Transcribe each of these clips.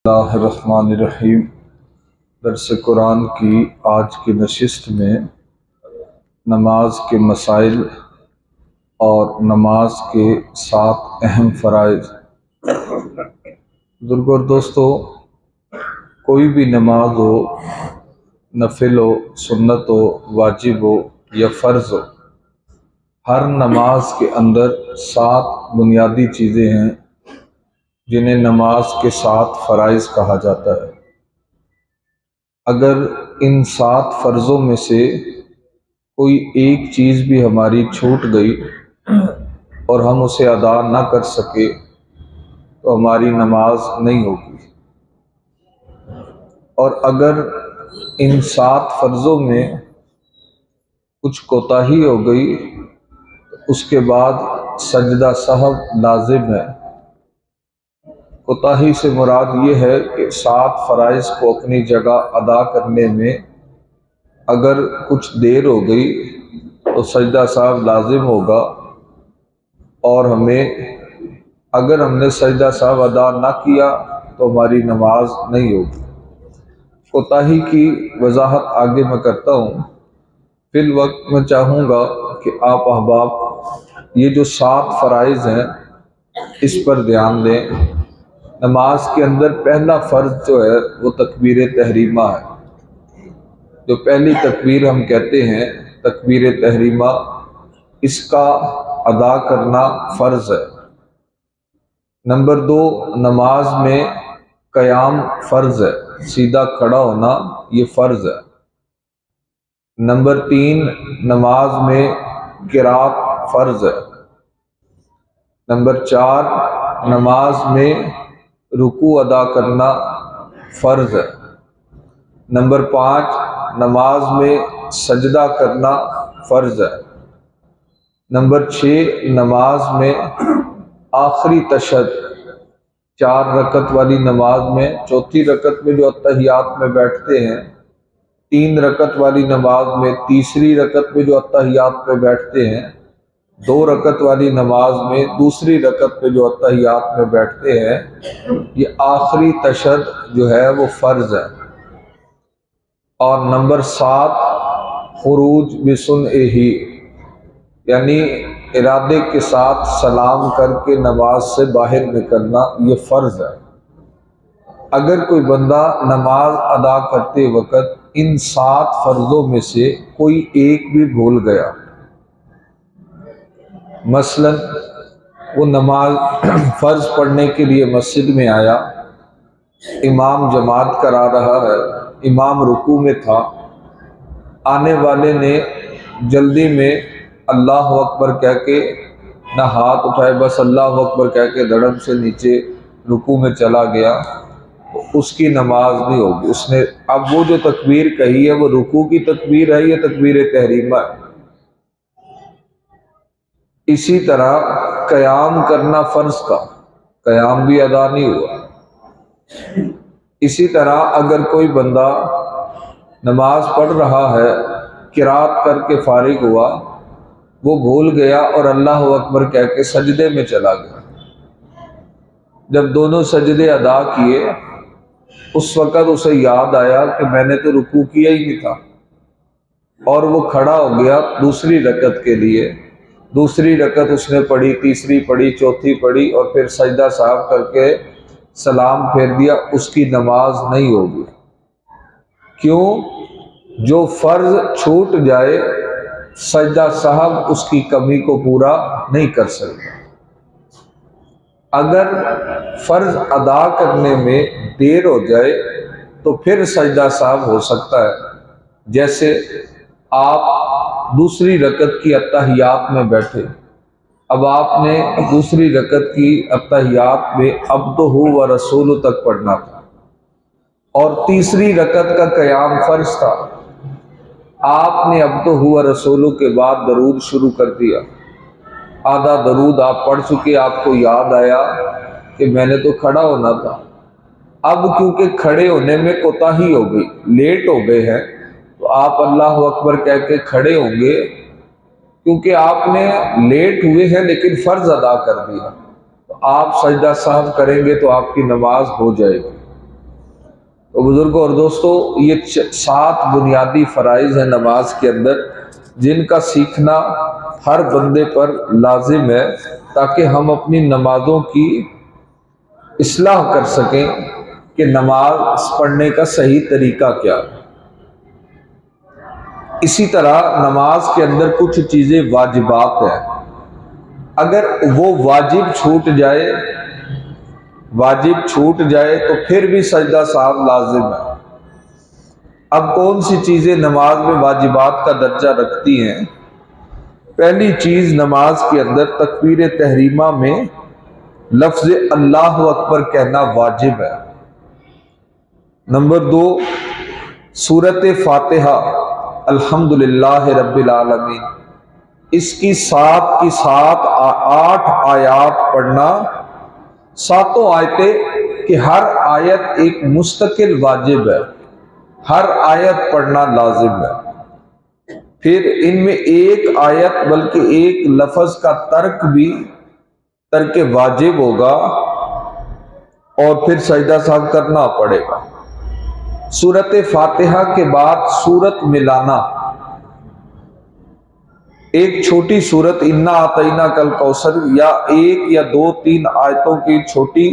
اللہ الرحمن الرحیم۔ درس قرآن کی آج کی نشست میں نماز کے مسائل اور نماز کے 7 اہم فرائض۔ بزرگوں اور دوستو، کوئی بھی نماز ہو، نفل ہو، سنت ہو، واجب ہو یا فرض ہو، ہر نماز کے اندر 7 بنیادی چیزیں ہیں جنہیں نماز کے 7 فرائض کہا جاتا ہے۔ اگر ان 7 فرضوں میں سے کوئی ایک چیز بھی ہماری چھوٹ گئی اور ہم اسے ادا نہ کر سکے تو ہماری نماز نہیں ہوگی، اور اگر ان 7 فرضوں میں کچھ کوتاہی ہو گئی تو اس کے بعد سجدہ سہو لازم ہے۔ کوتاہی سے مراد یہ ہے کہ 7 فرائض کو اپنی جگہ ادا کرنے میں اگر کچھ دیر ہو گئی تو سجدہ سہو لازم ہوگا، اور اگر ہم نے سجدہ سہو ادا نہ کیا تو ہماری نماز نہیں ہوگی۔ کوتاہی کی وضاحت آگے میں کرتا ہوں۔ فی الوقت میں چاہوں گا کہ آپ احباب یہ جو 7 فرائض ہیں اس پر دھیان دیں۔ نماز کے اندر پہلا فرض جو ہے وہ تکبیر تحریمہ ہے۔ جو پہلی تکبیر ہم کہتے ہیں تکبیر تحریمہ، اس کا ادا کرنا فرض ہے۔ نمبر 2، نماز میں قیام فرض ہے، سیدھا کھڑا ہونا یہ فرض ہے۔ نمبر 3، نماز میں قرات فرض ہے۔ نمبر 4، نماز میں رکوع ادا کرنا فرض ہے۔ نمبر 5، نماز میں سجدہ کرنا فرض ہے۔ نمبر 6، نماز میں آخری تشہد، 4 رکعت والی نماز میں چوتھی رکعت میں جو اتحیات میں بیٹھتے ہیں، 3 رکعت والی نماز میں تیسری رکعت میں جو اتحیات میں بیٹھتے ہیں، 2 رکعت والی نماز میں دوسری رکعت میں جو اتحیات میں بیٹھتے ہیں، یہ آخری تشہد جو ہے وہ فرض ہے۔ اور نمبر 7، خروج بسنعہ، یعنی ارادے کے ساتھ سلام کر کے نماز سے باہر نکلنا، یہ فرض ہے۔ اگر کوئی بندہ نماز ادا کرتے وقت ان 7 فرضوں میں سے کوئی ایک بھی بھول گیا، مثلا وہ نماز فرض پڑھنے کے لیے مسجد میں آیا، امام جماعت کرا رہا ہے، امام رکوع میں تھا، آنے والے نے جلدی میں اللہ اکبر کہہ کے نہ ہاتھ اٹھائے، بس اللہ اکبر کہہ کے دڑم سے نیچے رکوع میں چلا گیا، تو اس کی نماز نہیں ہوگی۔ اس نے اب وہ جو تکبیر کہی ہے وہ رکوع کی تکبیر ہے یا تکبیر تحریمہ ہے؟ اسی طرح قیام کرنا فرض تھا، قیام بھی ادا نہیں ہوا۔ اسی طرح اگر کوئی بندہ نماز پڑھ رہا ہے، قرات کر کے فارغ ہوا، وہ بھول گیا اور اللہ اکبر کہہ کے سجدے میں چلا گیا، جب دونوں سجدے ادا کیے اس وقت اسے یاد آیا کہ میں نے تو رکوع کیا ہی نہیں تھا، اور وہ کھڑا ہو گیا دوسری رکعت کے لیے۔ دوسری رکعت اس نے پڑھی، تیسری پڑھی، چوتھی پڑھی، اور پھر سجدہ سہو کر کے سلام پھیر دیا، اس کی نماز نہیں ہوگی۔ کیوں؟ جو فرض چھوٹ جائے سجدہ سہو اس کی کمی کو پورا نہیں کر سکتا۔ اگر فرض ادا کرنے میں دیر ہو جائے تو پھر سجدہ سہو ہو سکتا ہے۔ جیسے آپ دوسری رکعت کی اتحیات میں بیٹھے، اب آپ نے دوسری رکعت کی اتحیات میں عبدہ و رسولہ تک پڑھنا تھا، اور تیسری رکعت کا قیام فرض تھا۔ آپ نے عبدہ و رسولہ کے بعد درود شروع کر دیا، آدھا درود آپ پڑھ چکے، آپ کو یاد آیا کہ میں نے تو کھڑا ہونا تھا۔ اب کیونکہ کھڑے ہونے میں کوتاہی ہو گئی، لیٹ ہو گئے ہیں، تو آپ اللہ اکبر کہہ کے کھڑے ہوں گے، کیونکہ آپ نے لیٹ ہوئے ہیں لیکن فرض ادا کر دیا، تو آپ سجدہ سہو کریں گے تو آپ کی نماز ہو جائے گی۔ تو بزرگوں اور دوستوں، یہ 7 بنیادی فرائض ہیں نماز کے اندر، جن کا سیکھنا ہر بندے پر لازم ہے تاکہ ہم اپنی نمازوں کی اصلاح کر سکیں کہ نماز پڑھنے کا صحیح طریقہ کیا ہے۔ اسی طرح نماز کے اندر کچھ چیزیں واجبات ہیں، اگر وہ واجب چھوٹ جائے تو پھر بھی سجدہ سہو لازم ہے۔ اب کون سی چیزیں نماز میں واجبات کا درجہ رکھتی ہیں؟ پہلی چیز، نماز کے اندر تکبیر تحریمہ میں لفظ اللہ اکبر کہنا واجب ہے۔ نمبر 2، سورۃ فاتحہ الحمدللہ رب العالمین، اس کی 8 آیات پڑھنا، 7 آیتیں کہ ہر آیت ایک مستقل واجب ہے، ہر آیت پڑھنا لازم ہے۔ پھر ان میں ایک آیت بلکہ ایک لفظ کا ترک واجب ہوگا اور پھر سجدہ سہو کرنا پڑے گا۔ سورۃ فاتحہ کے بعد سورت ملانا، ایک چھوٹی سورت انا اعطیناک الکوثر یا 1 یا 2 3 آیتوں کی چھوٹی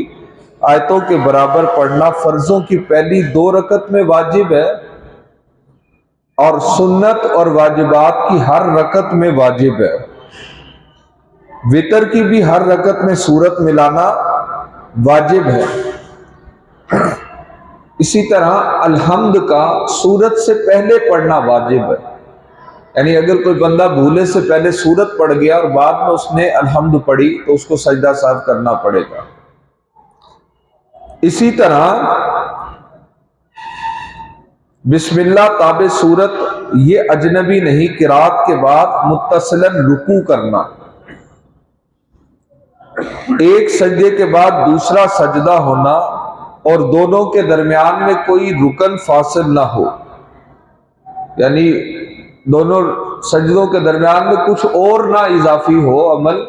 آیتوں کے برابر پڑھنا فرضوں کی پہلی 2 رکعت میں واجب ہے، اور سنت اور واجبات کی ہر رکعت میں واجب ہے۔ وتر کی بھی ہر رکعت میں سورت ملانا واجب ہے۔ اسی طرح الحمد کا سورت سے پہلے پڑھنا واجب ہے، یعنی اگر کوئی بندہ بھولے سے پہلے سورت پڑھ گیا اور بعد میں اس نے الحمد پڑھی تو اس کو سجدہ سہو کرنا پڑے گا۔ اسی طرح بسم اللہ تابع سورت یہ اجنبی نہیں، قرات کے بعد متصلاً رکوع کرنا، ایک سجدے کے بعد دوسرا سجدہ ہونا اور دونوں کے درمیان میں کوئی رکن فاصل نہ ہو، یعنی دونوں سجدوں کے درمیان میں کچھ اور نہ اضافی ہو عمل،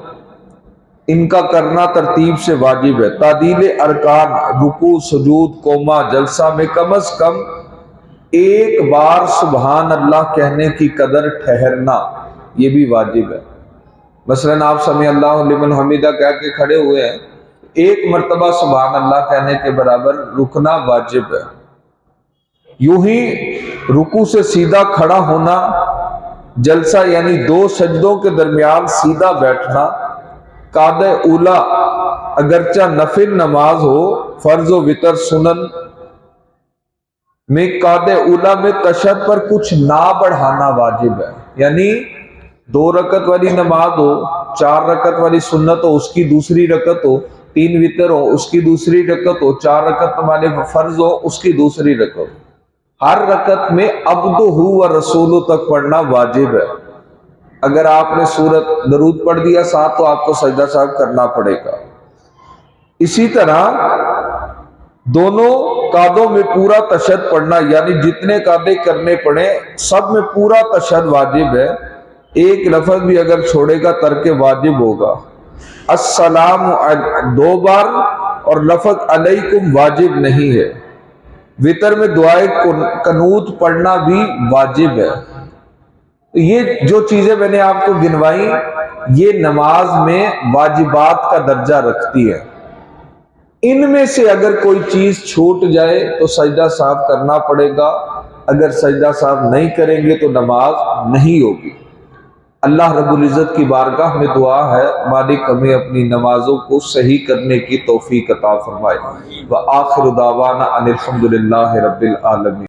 ان کا کرنا ترتیب سے واجب ہے۔ تعدیل ارکان، رکوع، سجود، قوما، جلسہ میں کم از کم 1 بار سبحان اللہ کہنے کی قدر ٹھہرنا، یہ بھی واجب ہے۔ مثلاً آپ سمیع اللہ لمن حمیدہ کہہ کے کھڑے ہوئے ہیں، 1 مرتبہ سبحان اللہ کہنے کے برابر رکنا واجب ہے۔ یوں ہی رکوع سے سیدھا کھڑا ہونا، جلسہ یعنی 2 سجدوں کے درمیان سیدھا بیٹھنا، قعدہ اولا اگرچہ نفل نماز ہو، فرض و وتر سنن میں قعدہ اولا میں تشہد پر کچھ نہ بڑھانا واجب ہے، یعنی 2 رکعت والی نماز ہو، 4 رکعت والی سنت ہو، اس کی دوسری رکعت ہو، 3 وتر ہو، اس کی دوسری رکعت ہو، 4 رکعت والے فرض ہو، اس کی دوسری رکعت ہو، ہر رکعت میں عبدہ و رسولہ تک پڑھنا واجب ہے۔ اگر آپ نے سورت درود پڑھ دیا ساتھ تو آپ کو سجدہ سہو کرنا پڑے گا۔ اسی طرح دونوں قعدوں میں پورا تشہد پڑھنا، یعنی جتنے قعدے کرنے پڑے سب میں پورا تشہد واجب ہے، ایک لفظ بھی اگر چھوڑے گا ترک واجب ہوگا۔ السلام 2 بار اور لفظ علیکم واجب نہیں ہے۔ وتر میں دعائے قنوت پڑھنا بھی واجب ہے۔ یہ جو چیزیں میں نے آپ کو گنوائی یہ نماز میں واجبات کا درجہ رکھتی ہے۔ ان میں سے اگر کوئی چیز چھوٹ جائے تو سجدہ سہو کرنا پڑے گا، اگر سجدہ سہو نہیں کریں گے تو نماز نہیں ہوگی۔ اللہ رب العزت کی بارگاہ میں دعا ہے مالک ہمیں اپنی نمازوں کو صحیح کرنے کی توفیق عطا فرمائے۔ وآخر دعوانا ان الحمدللہ رب العالمین۔